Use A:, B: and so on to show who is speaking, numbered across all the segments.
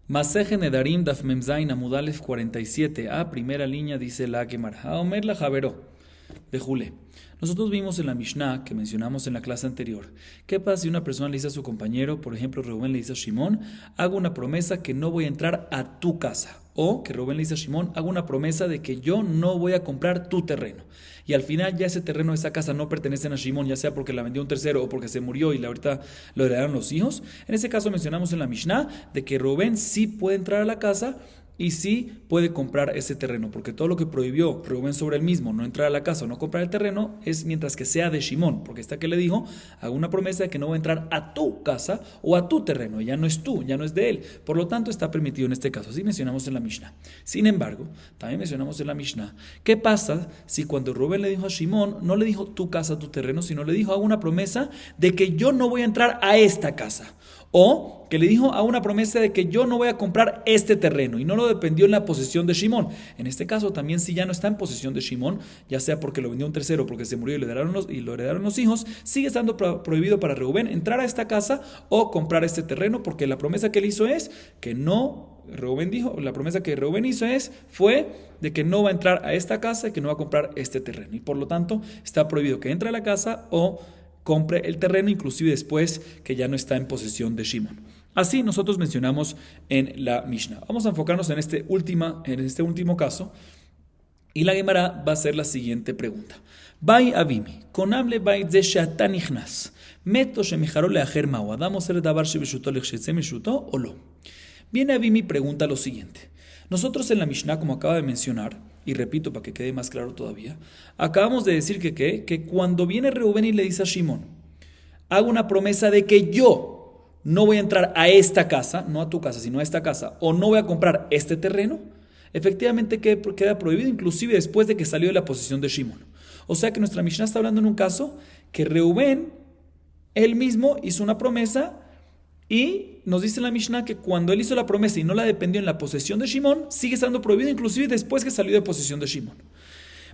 A: Maseje Nedarim Daf Memzain Amudalef 47a, primera línea, dice la Gemara. Haomer la Javeró, de Jule. Nosotros vimos en la Mishnah, que mencionamos en la clase anterior, ¿qué pasa si una persona le dice a su compañero, por ejemplo, Reuben le dice a Shimón, hago una promesa que no voy a entrar a tu casa? O que Reuben le dice a Shimón, hago una promesa de que yo no voy a comprar tu terreno. Y al final ya ese terreno, esa casa no pertenecen a Shimón, ya sea porque la vendió un tercero o porque se murió y ahorita lo heredaron los hijos. En ese caso mencionamos en la Mishnah de que Reuben sí puede entrar a la casa y sí puede comprar ese terreno, porque todo lo que prohibió Reuben sobre él mismo, no entrar a la casa o no comprar el terreno, es mientras que sea de Shimón, porque está que le dijo, hago una promesa de que no va a entrar a tu casa o a tu terreno, ya no es tú, ya no es de él, por lo tanto está permitido en este caso, así mencionamos en la Mishnah. Sin embargo, también mencionamos en la Mishnah, ¿qué pasa si cuando Reuben le dijo a Shimón, no le dijo tu casa, tu terreno, sino le dijo, hago una promesa de que yo no voy a entrar a esta casa? O que le dijo a una promesa de que yo no voy a comprar este terreno y no lo dependió en la posesión de Shimón. En este caso también si ya no está en posesión de Shimón, ya sea porque lo vendió un tercero, porque se murió y lo heredaron los hijos, sigue estando prohibido para Reuben entrar a esta casa o comprar este terreno, porque la promesa que él hizo es que no, Reuben dijo, la promesa que Reuben hizo fue de que no va a entrar a esta casa y que no va a comprar este terreno. Y por lo tanto está prohibido que entre a la casa o compre el terreno, inclusive después que ya no está en posesión de Shimón. Así nosotros mencionamos en la Mishnah. Vamos a enfocarnos en este último caso. Y la Gemara va a hacer la siguiente pregunta. Bai avimi, konamle bai ze shatanichnas, meto shemejaro leajer mao, adamo ser davar shebeshuto lechetse meshuto o lo. Viene Avimi y pregunta lo siguiente. Nosotros en la Mishnah, como acaba de mencionar, y repito para que quede más claro todavía, acabamos de decir que cuando viene Reuben y le dice a Shimón, hago una promesa de que yo no voy a entrar a esta casa, no a tu casa, sino a esta casa, o no voy a comprar este terreno, efectivamente queda prohibido, inclusive después de que salió de la posesión de Shimón. O sea que nuestra Mishnah está hablando en un caso que Reuben, él mismo, hizo una promesa. Y nos dice la Mishnah que cuando él hizo la promesa y no la dependió en la posesión de Shimón, sigue estando prohibido inclusive después que salió de posesión de Shimón.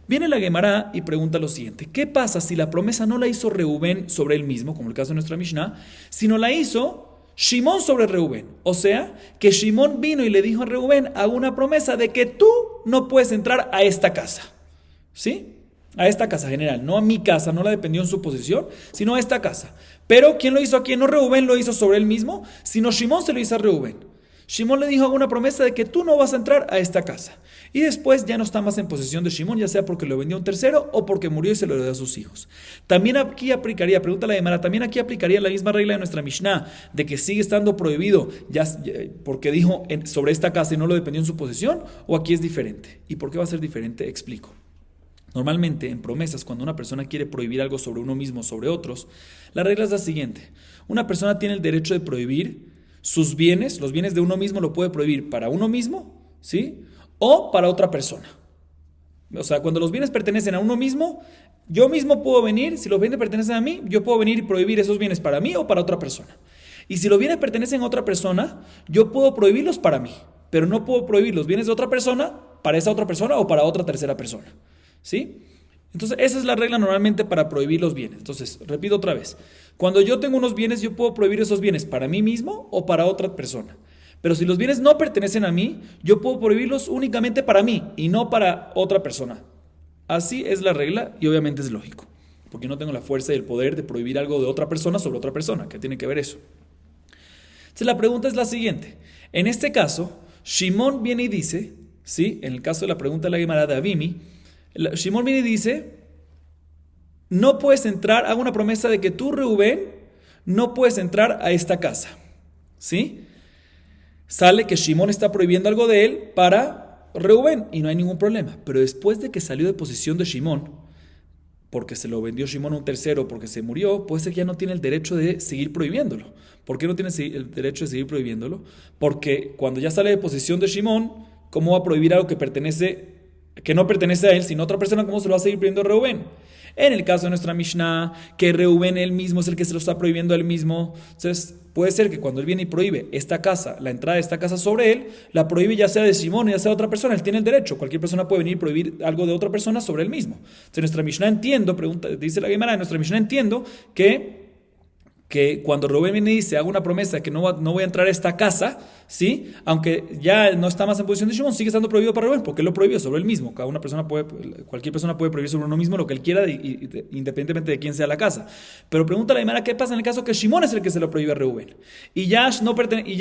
A: Viene la Gemara y pregunta lo siguiente. ¿Qué pasa si la promesa no la hizo Reuben sobre él mismo, como el caso de nuestra Mishnah, sino la hizo Shimón sobre Reuben? O sea, que Shimón vino y le dijo a Reuben, hago una promesa de que tú no puedes entrar a esta casa. ¿Sí? A esta casa general, no a mi casa, no la dependió en su posesión, sino a esta casa. Pero ¿quién lo hizo aquí? No Reuben lo hizo sobre él mismo, sino Shimón se lo hizo a Reuben. Shimón le dijo alguna promesa de que tú no vas a entrar a esta casa. Y después ya no está más en posesión de Shimón, ya sea porque lo vendió un tercero o porque murió y se lo heredó a sus hijos. También aquí aplicaría, pregunta la Gemara, también aquí aplicaría la misma regla de nuestra Mishnah, de que sigue estando prohibido ya porque dijo sobre esta casa y no lo dependió en su posesión, o aquí es diferente. ¿Y por qué va a ser diferente? Explico. Normalmente en promesas, cuando una persona quiere prohibir algo sobre uno mismo o sobre otros, la regla es la siguiente. Una persona tiene el derecho de prohibir sus bienes, los bienes de uno mismo lo puede prohibir para uno mismo, ¿sí? O para otra persona. O sea, cuando los bienes pertenecen a uno mismo, yo mismo puedo venir, si los bienes pertenecen a mí, yo puedo venir y prohibir esos bienes para mí o para otra persona. Y si los bienes pertenecen a otra persona, yo puedo prohibirlos para mí, pero no puedo prohibir los bienes de otra persona para esa otra persona o para otra tercera persona. ¿Sí? Entonces esa es la regla normalmente para prohibir los bienes. Entonces, repito otra vez, cuando yo tengo unos bienes, yo puedo prohibir esos bienes para mí mismo o para otra persona. Pero si los bienes no pertenecen a mí, yo puedo prohibirlos únicamente para mí y no para otra persona. Así es la regla y obviamente es lógico, porque no tengo la fuerza y el poder de prohibir algo de otra persona sobre otra persona. ¿Qué tiene que ver eso? Entonces la pregunta es la siguiente. En este caso, Shimón viene y dice, ¿sí? En el caso de la pregunta de la Gemara de Avimi, Shimón viene y dice, no puedes entrar, hago una promesa de que tú, Reuben, no puedes entrar a esta casa. ¿Sí? Sale que Shimón está prohibiendo algo de él para Reuben y no hay ningún problema. Pero después de que salió de posesión de Shimón, porque se lo vendió Shimón a un tercero, porque se murió, puede ser que ya no tiene el derecho de seguir prohibiéndolo. ¿Por qué no tiene el derecho de seguir prohibiéndolo? Porque cuando ya sale de posesión de Shimón, ¿cómo va a prohibir algo que no pertenece a él, sino a otra persona? ¿Cómo se lo va a seguir prohibiendo a Reuben? En el caso de nuestra Mishnah, que Reuben él mismo es el que se lo está prohibiendo a él mismo, entonces puede ser que cuando él viene y prohíbe esta casa, la entrada de esta casa sobre él, la prohíbe ya sea de Shimón o ya sea de otra persona, él tiene el derecho, cualquier persona puede venir y prohibir algo de otra persona sobre él mismo. Entonces nuestra Mishnah dice la Gemara, en nuestra Mishnah entiendo que que cuando Reuben viene y dice, hago una promesa que no voy a entrar a esta casa, ¿sí? Aunque ya no está más en posición de Shimon, sigue estando prohibido para Reuben, porque él lo prohibió sobre él mismo. Cualquier persona puede prohibir sobre uno mismo lo que él quiera, independientemente de quién sea la casa. Pero pregunta la Gemara, ¿qué pasa en el caso que Shimon es el que se lo prohíbe a Reuben? Y ya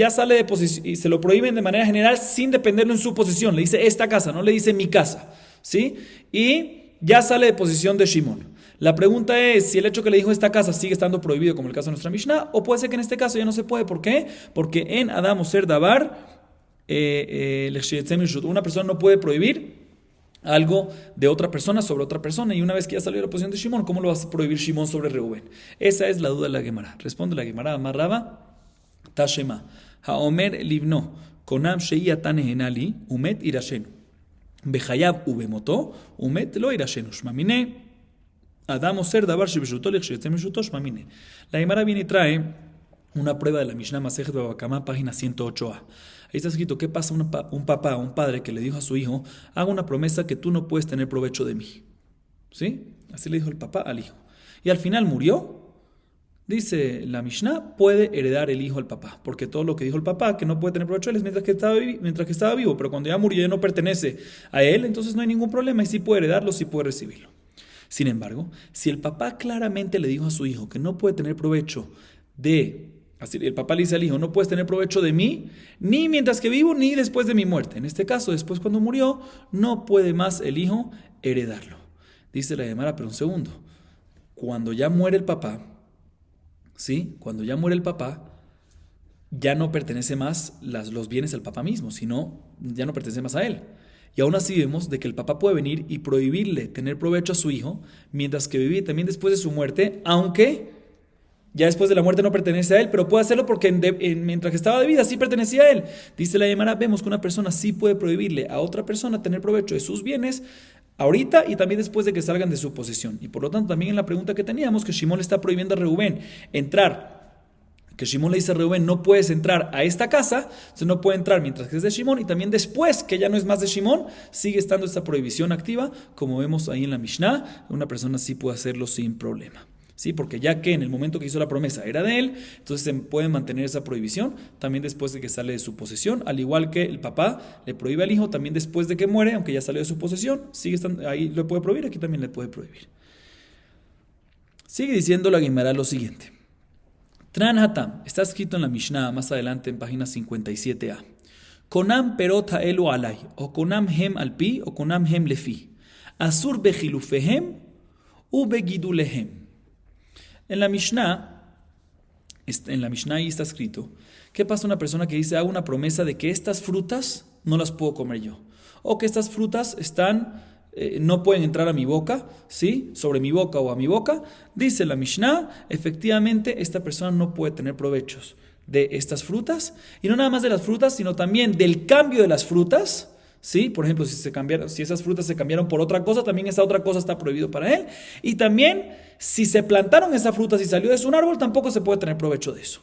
A: sale de posición, y se lo prohíben de manera general sin dependerlo en su posición. Le dice esta casa, no le dice mi casa, ¿sí? Y ya sale de posición de Shimon. La pregunta es si el hecho que le dijo esta casa sigue estando prohibido, como el caso de nuestra Mishnah, o puede ser que en este caso ya no se puede. ¿Por qué? Porque en Adam Oser Davar, una persona no puede prohibir algo de otra persona sobre otra persona, y una vez que ya salió de la posición de Shimon, ¿cómo lo vas a prohibir Shimon sobre Reuben? Esa es la duda de la Gemara. Responde la Gemara, Amarraba, Tashema, Haomer Livno, Konam Sheia Tanehenali, Umet Irashenu, Behayab Ubemoto, Umet Lo Irashenu, Shmamine. Adam Oser Davar Shebeshuto Lechshetzem Meshuto Shmamine. La Gemara viene y trae una prueba de la Mishnah Masejet Baba Kama, página 108a. Ahí está escrito, ¿qué pasa un padre que le dijo a su hijo, haga una promesa que tú no puedes tener provecho de mí? ¿Sí? Así le dijo el papá al hijo. Y al final murió. Dice la Mishnah, puede heredar el hijo al papá, porque todo lo que dijo el papá, que no puede tener provecho de él, es mientras que estaba vivo, pero cuando ya murió ya no pertenece a él, entonces no hay ningún problema y sí puede heredarlo, sí puede recibirlo. Sin embargo, si el papá claramente le dijo a su hijo que no puede tener provecho así el papá le dice al hijo, no puedes tener provecho de mí, ni mientras que vivo, ni después de mi muerte. En este caso, después cuando murió, no puede más el hijo heredarlo. Dice la Gemara, pero un segundo, cuando ya muere el papá, ¿sí? Cuando ya muere el papá, ya no pertenece más los bienes al papá mismo, sino ya no pertenece más a él. Y aún así vemos de que el papá puede venir y prohibirle tener provecho a su hijo mientras que vive también después de su muerte, aunque ya después de la muerte no pertenece a él, pero puede hacerlo porque mientras que estaba de vida sí pertenecía a él. Dice la Gemara, vemos que una persona sí puede prohibirle a otra persona tener provecho de sus bienes ahorita y también después de que salgan de su posesión. Y por lo tanto también en la pregunta que teníamos, que Shimon le está prohibiendo a Reubén entrar, que Shimon le dice a Reubén, no puedes entrar a esta casa, entonces no puede entrar mientras que es de Shimon, y también después que ya no es más de Shimon, sigue estando esta prohibición activa, como vemos ahí en la Mishnah, una persona sí puede hacerlo sin problema. Sí, porque ya que en el momento que hizo la promesa era de él, entonces se puede mantener esa prohibición también después de que sale de su posesión, al igual que el papá le prohíbe al hijo también después de que muere, aunque ya salió de su posesión, sigue estando, ahí lo puede prohibir, aquí también le puede prohibir. Sigue diciendo la Gemara lo siguiente. Tran Hatam, está escrito en la Mishnah más adelante en página 57a. Konam perot ha'elu alay, o konam hem alpi, o konam hem lefi. Asur bejilufehem, u begidulehem. En la Mishnah ahí está escrito, ¿qué pasa a una persona que dice, hago una promesa de que estas frutas no las puedo comer yo? O que estas frutas no pueden entrar a mi boca, ¿sí? Sobre mi boca o a mi boca. Dice la Mishnah, efectivamente esta persona no puede tener provechos de estas frutas, y no nada más de las frutas, sino también del cambio de las frutas, ¿sí? Por ejemplo, si esas frutas se cambiaron por otra cosa, también esa otra cosa está prohibido para él. Y también, si se plantaron esas frutas y salió de un árbol, tampoco se puede tener provecho de eso.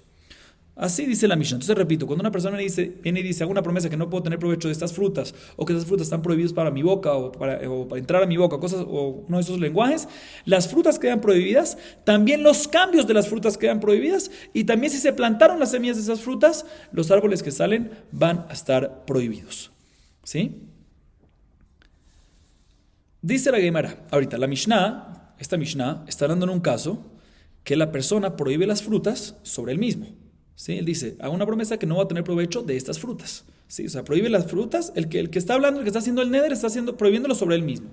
A: Así dice la Mishnah. Entonces repito, cuando una persona viene y dice, hago una promesa que no puedo tener provecho de estas frutas, o que esas frutas están prohibidas para mi boca, o para entrar a mi boca, o uno de esos lenguajes, las frutas quedan prohibidas, también los cambios de las frutas quedan prohibidas, y también si se plantaron las semillas de esas frutas, los árboles que salen van a estar prohibidos. ¿Sí? Dice la Gemara, ahorita esta Mishnah está hablando en un caso que la persona prohíbe las frutas sobre él mismo. ¿Sí? Él dice, hago una promesa que no va a tener provecho de estas frutas. ¿Sí? O sea, prohíbe las frutas, el que está hablando, el que está haciendo el neder, prohibiéndolo sobre él mismo.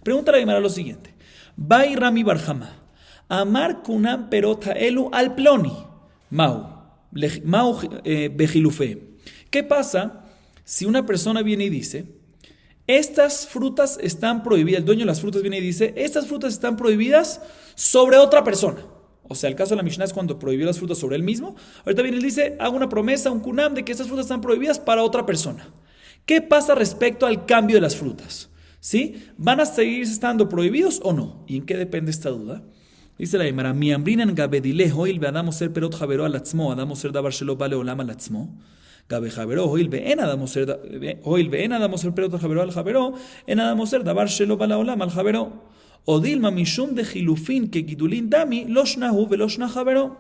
A: Pregunta la Gemara lo siguiente, Bai Rami Barjama, Amar kunam perota elu al ploni, mau bejilufe. ¿Qué pasa si una persona viene y dice, estas frutas están prohibidas, el dueño de las frutas viene y dice, estas frutas están prohibidas sobre otra persona? O sea, el caso de la Mishnah es cuando prohibió las frutas sobre él mismo. Ahorita viene y dice, hago una promesa, un kunam, de que estas frutas están prohibidas para otra persona. ¿Qué pasa respecto al cambio de las frutas? ¿Sí? ¿Van a seguir estando prohibidos o no? ¿Y en qué depende esta duda? Dice la Gemara, mi ambrinan gabedile hoil veadamos ser perot javero alatzmo, adamos ser davar shelo vale olam alatzmo. Gabe javero hoil ve'en adamos ser perot javero al javero, en adamos ser davar shelo vale olam al javero. O dilma mishum de jilufin que gidulin dami loshnahu veloshna javero.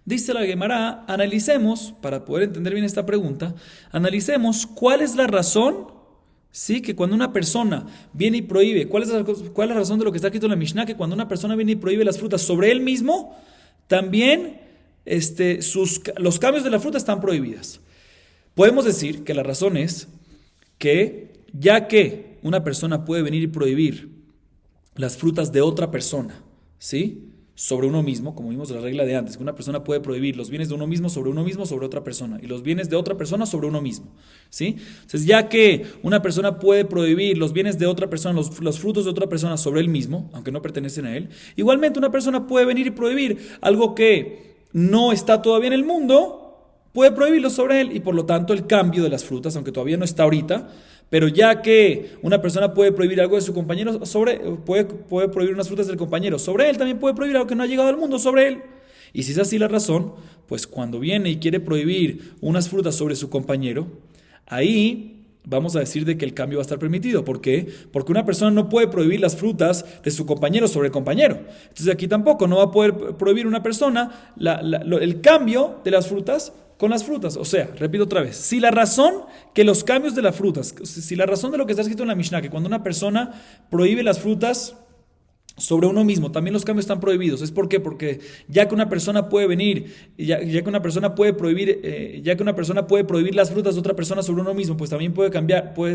A: Dice la Gemara, analicemos, para poder entender bien esta pregunta, analicemos cuál es la razón, ¿sí? Que cuando una persona viene y prohíbe, ¿cuál es la razón de lo que está escrito en la Mishnah? Que cuando una persona viene y prohíbe las frutas sobre él mismo, también los cambios de la fruta están prohibidas. Podemos decir que la razón es que ya que una persona puede venir y prohibir las frutas de otra persona, ¿sí? Sobre uno mismo, como vimos la regla de antes, que una persona puede prohibir los bienes de uno mismo, sobre otra persona, y los bienes de otra persona sobre uno mismo, ¿sí? Entonces, ya que una persona puede prohibir los bienes de otra persona, los frutos de otra persona sobre él mismo, aunque no pertenecen a él, igualmente una persona puede venir y prohibir algo que no está todavía en el mundo, puede prohibirlo sobre él, y por lo tanto el cambio de las frutas, aunque todavía no está ahorita, pero ya que una persona puede prohibir algo de su compañero puede prohibir unas frutas del compañero sobre él, también puede prohibir algo que no ha llegado al mundo sobre él. Y si es así la razón, pues cuando viene y quiere prohibir unas frutas sobre su compañero, ahí vamos a decir de que el cambio va a estar permitido. ¿Por qué? Porque una persona no puede prohibir las frutas de su compañero sobre el compañero. Entonces aquí tampoco no va a poder prohibir una persona el cambio de las frutas con las frutas. O sea, repito otra vez, si la razón que los cambios de las frutas, si la razón de lo que está escrito en la Mishnah, que cuando una persona prohíbe las frutas sobre uno mismo, también los cambios están prohibidos. ¿Es por qué? Porque ya que una persona puede venir, ya que una persona puede prohibir, ya que una persona puede prohibir las frutas de otra persona sobre uno mismo, pues también puede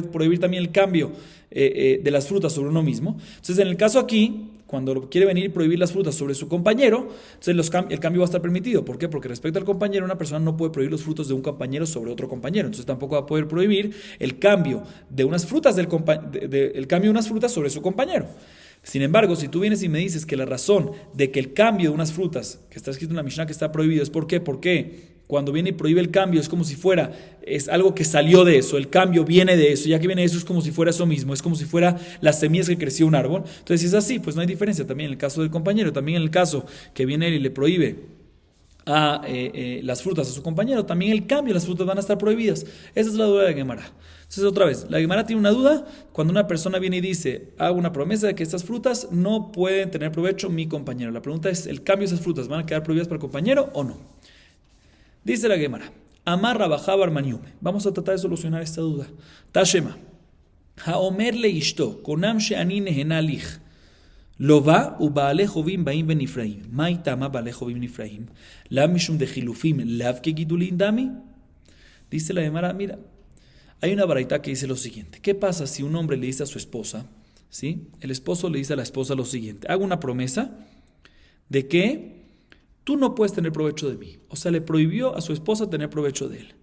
A: prohibir también el cambio de las frutas sobre uno mismo. Entonces, en el caso aquí, cuando quiere venir y prohibir las frutas sobre su compañero, entonces el cambio va a estar permitido. ¿Por qué? Porque respecto al compañero, una persona no puede prohibir los frutos de un compañero sobre otro compañero. Entonces tampoco va a poder prohibir el cambio de unas frutas el cambio de unas frutas sobre su compañero. Sin embargo, si tú vienes y me dices que la razón de que el cambio de unas frutas, que está escrito en la Mishnah que está prohibido, es ¿por qué? Porque cuando viene y prohíbe el cambio es como si fuera, es algo que salió de eso, el cambio viene de eso, ya que viene de eso es como si fuera eso mismo, es como si fuera las semillas que creció un árbol. Entonces si es así, pues no hay diferencia también en el caso del compañero, también en el caso que viene él y le prohíbe las frutas a su compañero, también el cambio de las frutas van a estar prohibidas. Esa es la duda de la Gemara. Entonces otra vez, la Gemara tiene una duda cuando una persona viene y dice, hago una promesa de que estas frutas no pueden tener provecho mi compañero. La pregunta es, ¿el cambio de esas frutas van a quedar prohibidas para el compañero o no? Dice la Gemara, Amarra Bajabar Maniume. Vamos a tratar de solucionar esta duda. Tashema, Haomer le ishto, konam she'ani nehenalich. Lova u baale jovim baim ben Ifraim. Maitama baale jovim Ifraim. La mishum de Hilufim lav que gidulin dami. Dice la Gemara, mira, hay una baraita que dice lo siguiente. ¿Qué pasa si un hombre le dice a su esposa, ¿sí? El esposo le dice a la esposa lo siguiente. Hago una promesa de que tú no puedes tener provecho de mí. O sea, le prohibió a su esposa tener provecho de él.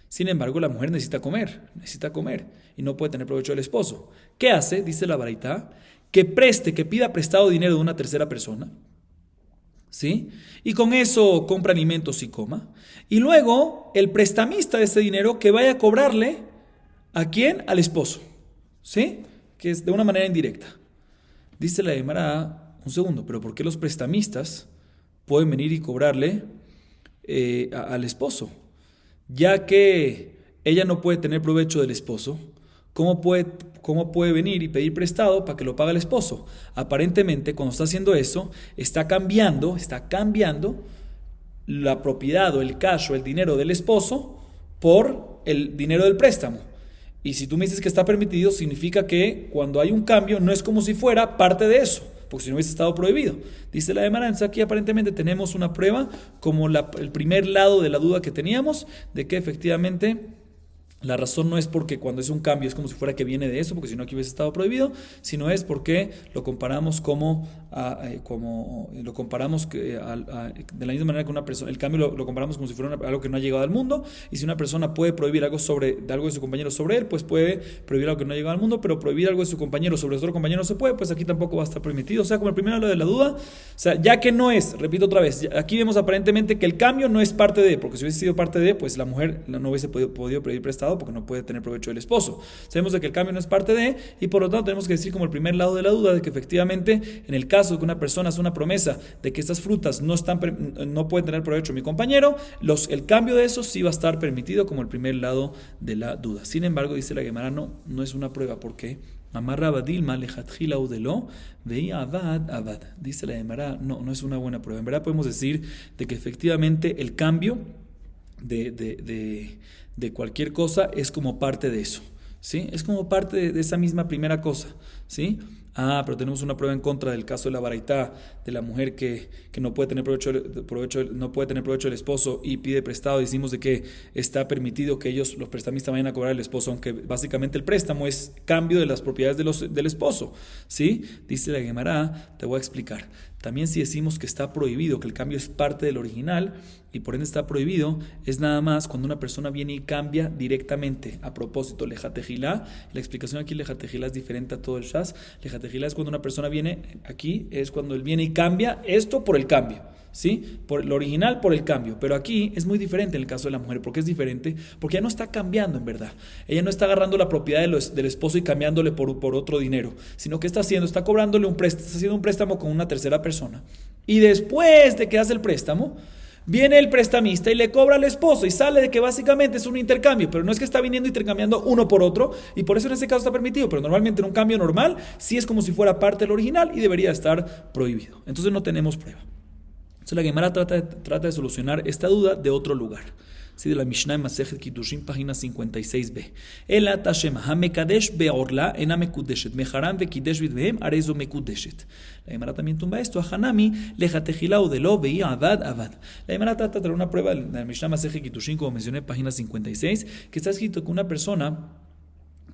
A: Sin embargo, la mujer necesita comer y no puede tener provecho del esposo. ¿Qué hace? Dice la baraita, que pida prestado dinero de una tercera persona, ¿sí? Y con eso compra alimentos y coma. Y luego, el prestamista de ese dinero que vaya a cobrarle, ¿a quién? Al esposo, ¿sí? Que es de una manera indirecta. Dice la Gemara, un segundo, pero ¿por qué los prestamistas pueden venir y cobrarle al esposo? Ya que ella no puede tener provecho del esposo, ¿cómo puede venir y pedir prestado para que lo pague el esposo? Aparentemente, cuando está haciendo eso, está cambiando la propiedad o el cash o el dinero del esposo por el dinero del préstamo. Y si tú me dices que está permitido, significa que cuando hay un cambio no es como si fuera parte de eso, porque si no hubiese estado prohibido. Dice la Gemara, aquí aparentemente tenemos una prueba como el primer lado de la duda que teníamos, de que efectivamente la razón no es porque cuando es un cambio es como si fuera que viene de eso, porque si no aquí hubiese estado prohibido, sino es porque lo comparamos de la misma manera que una persona, el cambio lo comparamos como si fuera algo que no ha llegado al mundo, y si una persona puede prohibir algo de su compañero sobre él, pues puede prohibir algo que no ha llegado al mundo, pero prohibir algo de su compañero sobre otro compañero no se puede, pues aquí tampoco va a estar permitido. O sea, como el primero lo de la duda, o sea, ya que no es, repito otra vez, aquí vemos aparentemente que el cambio no es parte de, porque si hubiese sido parte de, pues la mujer no hubiese podido pedir prestado porque no puede tener provecho del esposo. Sabemos de que el cambio no es parte de, y por lo tanto tenemos que decir como el primer lado de la duda, de que efectivamente en el caso de que una persona hace una promesa de que estas frutas no pueden tener provecho mi compañero, el cambio de eso sí va a estar permitido como el primer lado de la duda. Sin embargo, dice la Gemara, no es una prueba. ¿Por qué? Amarraba Dilma, lejatjila udelo, veía abad. Dice la Gemara, no es una buena prueba. En verdad podemos decir de que efectivamente el cambio de cualquier cosa es como parte de eso, ¿sí? Es como parte de esa misma primera cosa, ¿sí? Pero tenemos una prueba en contra del caso de la baraitá, de la mujer que no puede tener provecho del esposo y pide prestado. Decimos de que está permitido que ellos, los prestamistas, vayan a cobrar al esposo, aunque básicamente el préstamo es cambio de las propiedades del esposo, ¿sí? Dice la Gemara, te voy a explicar. También si decimos que está prohibido, que el cambio es parte del original y por ende está prohibido, es nada más cuando una persona viene y cambia directamente. A propósito, lejatejilá, la explicación aquí lejatejilá es diferente a todo el shas. Lejatejilá es cuando una persona viene, aquí es cuando él viene y cambia esto por el cambio, ¿sí? Por lo original por el cambio, pero aquí es muy diferente en el caso de la mujer. ¿Por qué es diferente? Porque ella no está cambiando en verdad, ella no está agarrando la propiedad del esposo y cambiándole por otro dinero, sino que está cobrándole un préstamo, está haciendo un préstamo con una tercera persona, y después de que hace el préstamo viene el prestamista y le cobra al esposo y sale de que básicamente es un intercambio, pero no es que está viniendo intercambiando uno por otro, y por eso en este caso está permitido, pero normalmente en un cambio normal sí es como si fuera parte del original y debería estar prohibido. Entonces no tenemos prueba. Entonces la Gemara trata de solucionar esta duda de otro lugar. Sí, de la Mishnah en Masejet Kiddushin, página 56b. Ela Tashem Hamekadesh be'orla ena mekudeshet meharam vekidesh vidvehem arezo mekudeshet. La Gemara también tumba esto. A Hanami lejatejilao de lo veía avad. La Gemara trata de traer una prueba de la Mishnah Masejet Kiddushin, como mencioné, página 56, que está escrito que una persona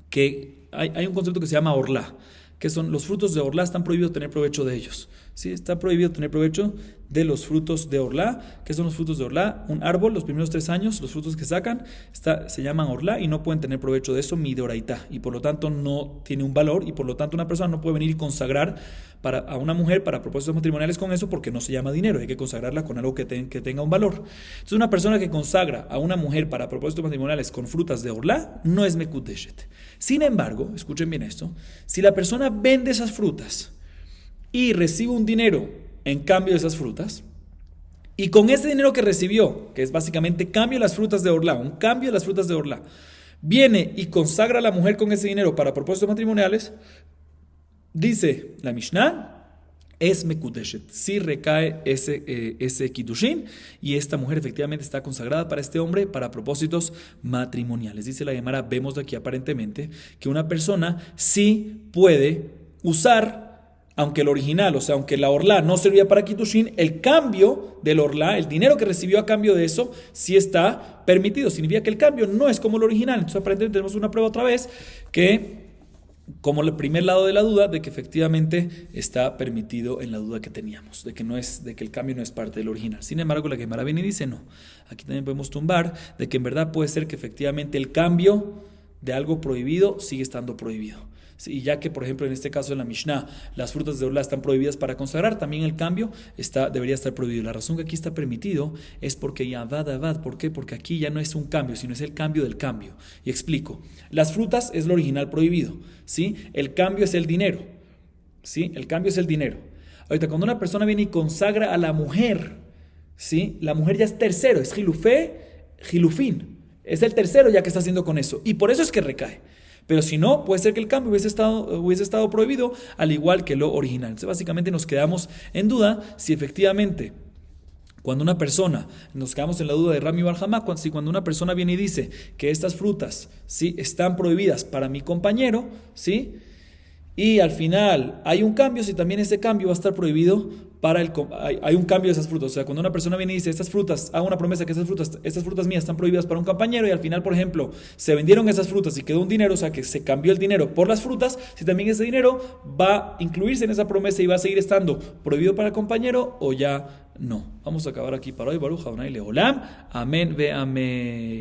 A: que hay un concepto que se llama orla, que son los frutos de orla, están prohibidos tener provecho de ellos. ¿Sí? Está prohibido tener provecho de los frutos de orla. ¿Qué son los frutos de orla? Un árbol, los primeros 3 años, los frutos que sacan, se llaman orla y no pueden tener provecho de eso, midoraitá, y por lo tanto no tiene un valor, y por lo tanto una persona no puede venir y consagrar a una mujer para propósitos matrimoniales con eso, porque no se llama dinero, hay que consagrarla con algo que tenga un valor. Entonces una persona que consagra a una mujer para propósitos matrimoniales con frutas de orla no es mekudeshet. Sin embargo, escuchen bien esto, si la persona vende esas frutas y recibe un dinero en cambio de esas frutas, y con ese dinero que recibió, que es básicamente cambio de las frutas de orla, un cambio de las frutas de orla, viene y consagra a la mujer con ese dinero para propósitos matrimoniales, dice la Mishnah, es mekudeshet, sí recae ese kiddushin, y esta mujer efectivamente está consagrada para este hombre para propósitos matrimoniales. Dice la Gemara, vemos de aquí aparentemente que una persona sí puede usar, aunque el original, o sea, aunque la orla no servía para kiddushin, el cambio del orla, el dinero que recibió a cambio de eso, sí está permitido. Significa que el cambio no es como el original. Entonces aparentemente tenemos una prueba otra vez que, como el primer lado de la duda, de que efectivamente está permitido en la duda que teníamos, de que el cambio no es parte del original. Sin embargo, la Gemara viene y dice no. Aquí también podemos tumbar de que en verdad puede ser que efectivamente el cambio de algo prohibido sigue estando prohibido. Y ya que, por ejemplo, en este caso en la Mishnah, las frutas de orla están prohibidas para consagrar, también el cambio debería estar prohibido. La razón que aquí está permitido es porque ya avad. ¿Por qué? Porque aquí ya no es un cambio, sino es el cambio del cambio. Y explico. Las frutas es lo original prohibido, ¿sí? El cambio es el dinero, ¿sí? El cambio es el dinero. Ahorita, cuando una persona viene y consagra a la mujer, ¿sí? La mujer ya es tercero, es gilufín. Es el tercero ya que está haciendo con eso. Y por eso es que recae. Pero si no, puede ser que el cambio hubiese estado prohibido, al igual que lo original. Entonces, básicamente nos quedamos en duda si efectivamente, cuando una persona, nos quedamos en la duda de Rami Bar Hamá, cuando una persona viene y dice que estas frutas, ¿sí?, están prohibidas para mi compañero, ¿sí?, y al final hay un cambio, si también ese cambio va a estar prohibido hay un cambio de esas frutas. O sea, cuando una persona viene y dice, estas frutas, hago una promesa que estas frutas mías están prohibidas para un compañero, y al final, por ejemplo, se vendieron esas frutas y quedó un dinero, o sea, que se cambió el dinero por las frutas, si también ese dinero va a incluirse en esa promesa y va a seguir estando prohibido para el compañero o ya no. Vamos a acabar aquí para hoy. Baruch Adonai Leolam. Amén ve amén.